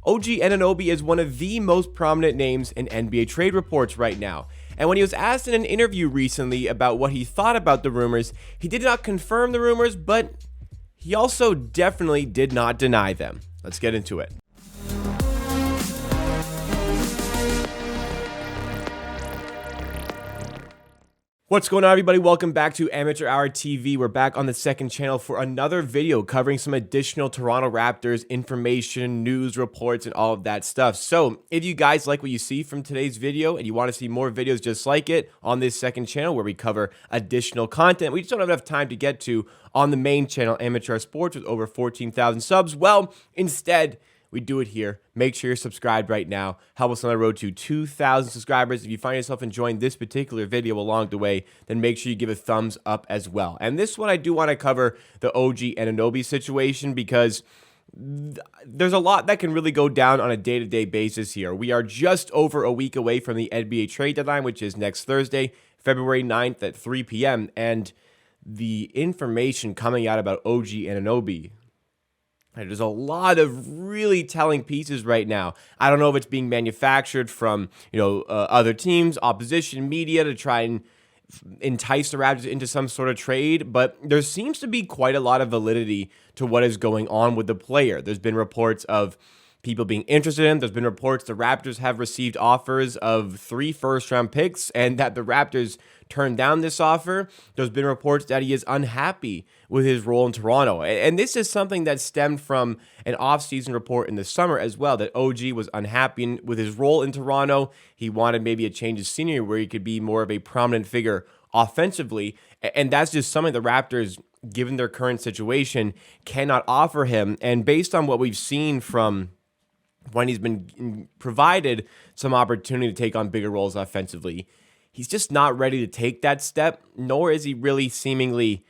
OG Anunoby is one of the most prominent names in NBA trade reports right now. And when he was asked in an interview recently about what he thought about the rumors, he did not confirm the rumors, but he also definitely did not deny them. Let's get into it. What's going on, everybody? Welcome back to Amateur Hour TV. We're back on the second channel for another video covering some additional Toronto Raptors information, news reports, and all of that stuff. So if you guys like what you see from today's video and you want to see more videos just like it on this second channel where we cover additional content we just don't have enough time to get to on the main channel, Amateur Sports, with over 14,000 subs, well, instead, we do it here. Make sure you're subscribed right now. Help us on the road to 2,000 subscribers. If you find yourself enjoying this particular video along the way, then make sure you give a thumbs up as well. And this one, I do want to cover the OG Anunoby situation because there's a lot that can really go down on a day-to-day basis here. We are just over a week away from the NBA trade deadline, which is next Thursday, February 9th at 3 p.m. And the information coming out about OG Anunoby, there's a lot of really telling pieces right now. I don't know if it's being manufactured from, other teams, opposition media to try and entice the Raptors into some sort of trade, but there seems to be quite a lot of validity to what is going on with the player. There's been reports of people being interested in. There's been reports the Raptors have received offers of 3 first-round picks and that the Raptors turned down this offer. There's been reports that he is unhappy with his role in Toronto. And this is something that stemmed from an offseason report in the summer as well, that OG was unhappy with his role in Toronto. He wanted maybe a change of scenery where he could be more of a prominent figure offensively. And that's just something the Raptors, given their current situation, cannot offer him. And based on what we've seen from when he's been provided some opportunity to take on bigger roles offensively, he's just not ready to take that step, nor is he really seemingly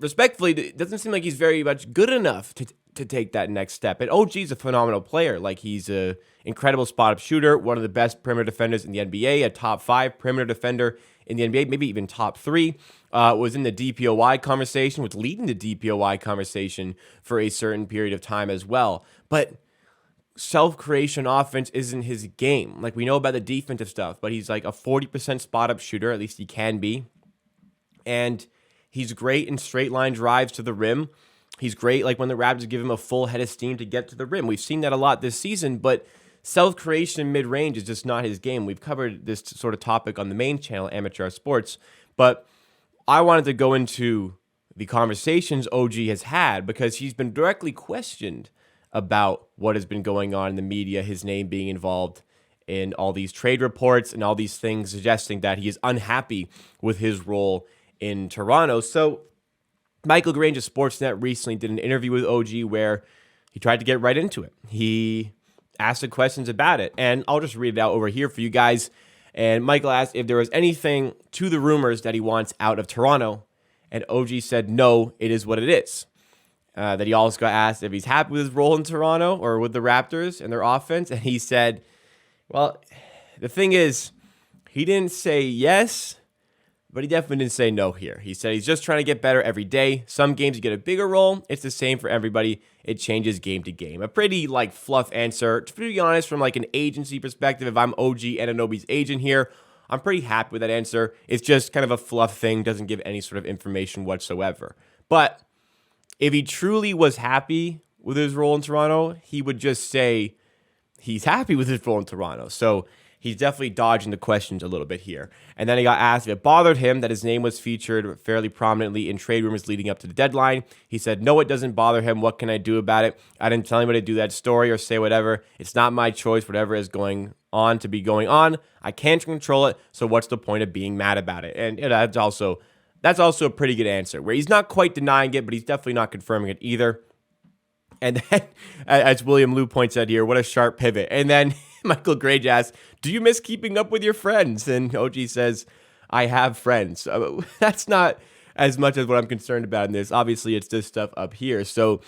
respectfully, it doesn't seem like he's very much good enough to take that next step. And OG's a phenomenal player. He's an incredible spot-up shooter, one of the best perimeter defenders in the NBA, a top 5 perimeter defender in the NBA, maybe even top 3, was in the DPOY conversation, was leading the DPOY conversation for a certain period of time as well. But self-creation offense isn't his game. We know about the defensive stuff, but he's like a 40% spot-up shooter, at least he can be. And he's great in straight-line drives to the rim. He's great when the Raptors give him a full head of steam to get to the rim. We've seen that a lot this season, but self-creation mid-range is just not his game. We've covered this sort of topic on the main channel, Amateur Sports, but I wanted to go into the conversations OG has had because he's been directly questioned about what has been going on in the media, his name being involved in all these trade reports and all these things suggesting that he is unhappy with his role in Toronto. So Michael Grange of Sportsnet recently did an interview with OG where he tried to get right into it. He asked the questions about it, and I'll just read it out over here for you guys. And Michael asked if there was anything to the rumors that he wants out of Toronto, and OG said, no, it is what it is. That he also got asked if he's happy with his role in Toronto or with the Raptors and their offense, and he said, well, the thing is, he didn't say yes, but he definitely didn't say no here. He said he's just trying to get better every day. Some games you get a bigger role. It's the same for everybody. It changes game to game. A pretty fluff answer. To be honest, from an agency perspective, if I'm OG Anunoby's agent here, I'm pretty happy with that answer. It's just kind of a fluff thing. Doesn't give any sort of information whatsoever. But if he truly was happy with his role in Toronto, he would just say he's happy with his role in Toronto. So he's definitely dodging the questions a little bit here. And then he got asked if it bothered him that his name was featured fairly prominently in trade rumors leading up to the deadline. He said, no, it doesn't bother him. What can I do about it? I didn't tell anybody to do that story or say whatever. It's not my choice, whatever is going on to be going on. I can't control it, so what's the point of being mad about it? And that's also a pretty good answer, where he's not quite denying it, but he's definitely not confirming it either. And then, as William Liu points out here, what a sharp pivot. And then Michael Grange asks, do you miss keeping up with your friends? And OG says, I have friends. That's not as much as what I'm concerned about in this. Obviously, it's this stuff up here. So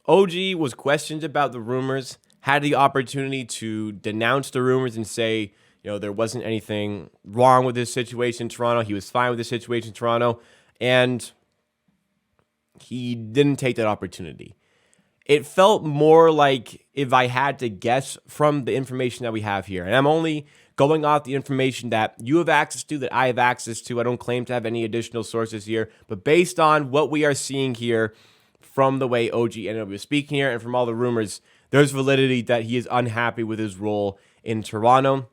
OG was questioned about the rumors, had the opportunity to denounce the rumors and say, there wasn't anything wrong with this situation in Toronto. He was fine with the situation in Toronto. And he didn't take that opportunity. it felt more like, if I had to guess from the information that we have here, and I'm only going off the information that you have access to, that I have access to. I don't claim to have any additional sources here, but based on what we are seeing here from the way OG Anunoby was speaking here and from all the rumors, there's validity that he is unhappy with his role in Toronto.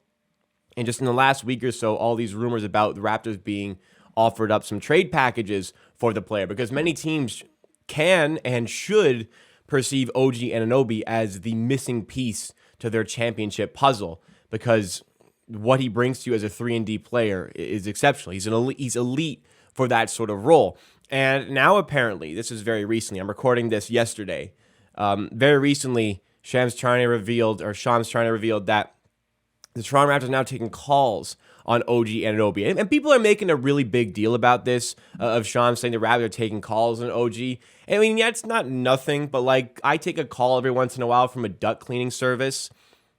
And just in the last week or so, all these rumors about the Raptors being offered up some trade packages for the player, because many teams can and should perceive OG Anunoby as the missing piece to their championship puzzle, because what he brings to you as a 3-and-D player is exceptional. He's elite for that sort of role. And now apparently, this is very recently, I'm recording this yesterday, very recently, Shams Charania revealed that the Toronto Raptors are now taking calls on OG Anunoby. And people are making a really big deal about this, of Shams saying the Raptors are taking calls on OG. I mean, yeah, it's not nothing, but like, I take a call every once in a while from a duct cleaning service.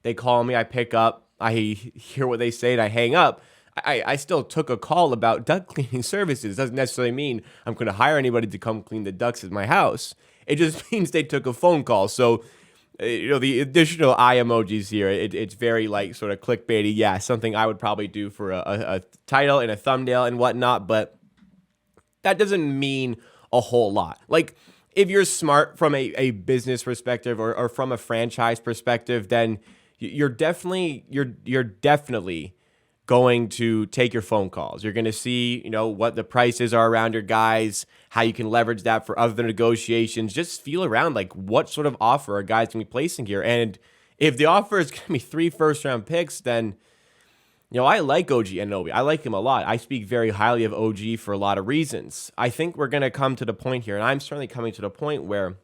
They call me, I pick up, I hear what they say, and I hang up. I still took a call about duct cleaning services. Doesn't necessarily mean I'm going to hire anybody to come clean the ducts at my house. It just means they took a phone call. So, the additional eye emojis here, it's very like sort of clickbaity. Yeah, something I would probably do for a title and a thumbnail and whatnot, but that doesn't mean a whole lot. Like, if you're smart from a business perspective or from a franchise perspective, then you're definitely going to take your phone calls. You're going to see, what the prices are around your guys, how you can leverage that for other negotiations. Just feel around, like, what sort of offer are guys going to be placing here. And if the offer is going to be 3 first-round picks, then, I like OG Anunoby. I like him a lot. I speak very highly of OG for a lot of reasons. I think we're going to come to the point here, and I'm certainly coming to the point where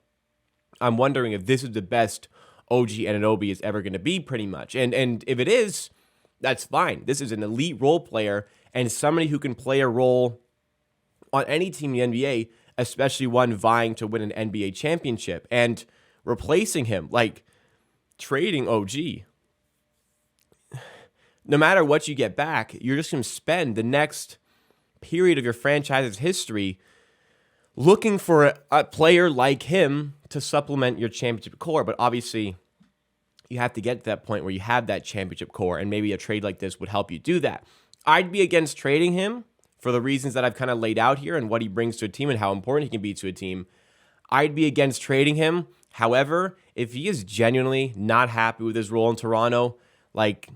I'm wondering if this is the best OG Anunoby is ever going to be, pretty much. And if it is, that's fine. This is an elite role player and somebody who can play a role on any team in the NBA, especially one vying to win an NBA championship. And replacing him, like trading OG, no matter what you get back, you're just going to spend the next period of your franchise's history looking for a player like him to supplement your championship core. But obviously, you have to get to that point where you have that championship core, and maybe a trade like this would help you do that. I'd be against trading him for the reasons that I've kind of laid out here and what he brings to a team and how important he can be to a team. I'd be against trading him. However, if he is genuinely not happy with his role in Toronto, like,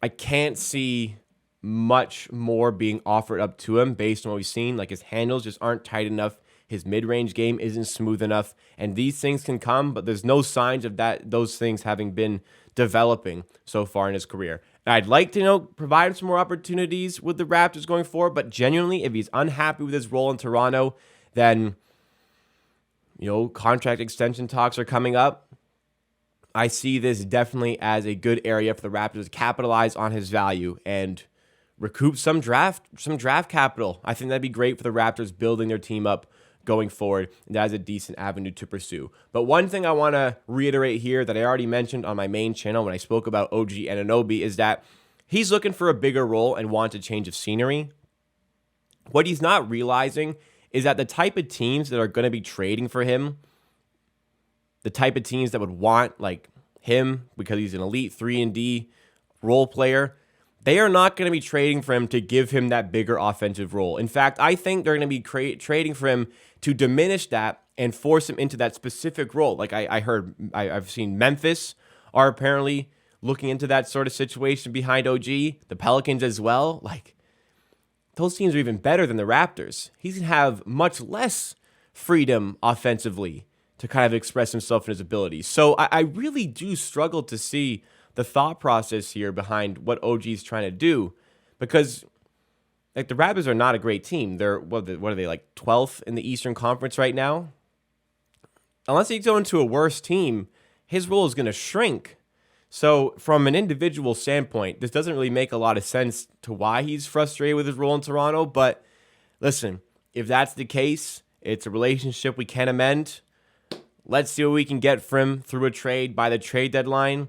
I can't see much more being offered up to him based on what we've seen. Like, his handles just aren't tight enough. His mid-range game isn't smooth enough, and these things can come, but there's no signs of those things having been developing so far in his career. And I'd like to, provide him some more opportunities with the Raptors going forward, but genuinely, if he's unhappy with his role in Toronto, then, contract extension talks are coming up. I see this definitely as a good area for the Raptors to capitalize on his value and recoup some draft capital. I think that'd be great for the Raptors building their team up going forward, and that is a decent avenue to pursue. But one thing I want to reiterate here that I already mentioned on my main channel when I spoke about OG Anunoby is that he's looking for a bigger role and wants a change of scenery. What he's not realizing is that the type of teams that are going to be trading for him, the type of teams that would want like him because he's an elite 3-and-D role player, they are not going to be trading for him to give him that bigger offensive role. In fact, I think they're going to be trading for him to diminish that and force him into that specific role. Like I've seen Memphis are apparently looking into that sort of situation behind OG. The Pelicans as well. Like, those teams are even better than the Raptors. He's going to have much less freedom offensively to kind of express himself and his abilities. So I really do struggle to see the thought process here behind what OG is trying to do, because like the Raptors are not a great team. They're what are they, like 12th in the Eastern Conference right now? Unless he's going to a worse team, his role is going to shrink. So from an individual standpoint, this doesn't really make a lot of sense to why he's frustrated with his role in Toronto. But listen, if that's the case, it's a relationship we can amend. Let's see what we can get from him through a trade by the trade deadline.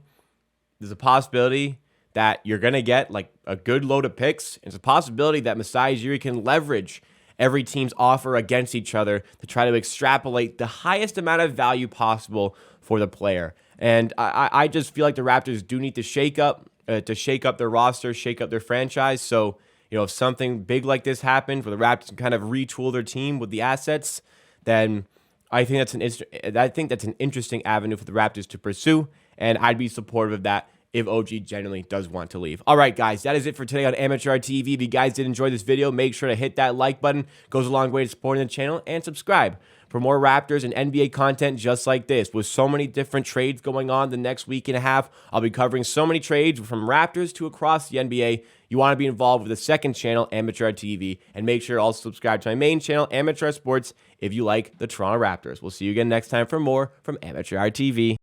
There's a possibility that you're going to get like a good load of picks. It's a possibility that Masai Ujiri can leverage every team's offer against each other to try to extrapolate the highest amount of value possible for the player. And I just feel like the Raptors do need to shake up their roster, shake up their franchise. So, if something big like this happens where the Raptors can kind of retool their team with the assets, then I think that's an interesting avenue for the Raptors to pursue, and I'd be supportive of that if OG genuinely does want to leave. All right, guys, that is it for today on Amateur TV. If you guys did enjoy this video, make sure to hit that like button. It goes a long way to supporting the channel, and subscribe for more Raptors and NBA content just like this. With so many different trades going on the next week and a half, I'll be covering so many trades from Raptors to across the NBA. You want to be involved with the second channel, Amateur TV, and make sure to also subscribe to my main channel, Amateur Sports, if you like the Toronto Raptors. We'll see you again next time for more from Amateur TV.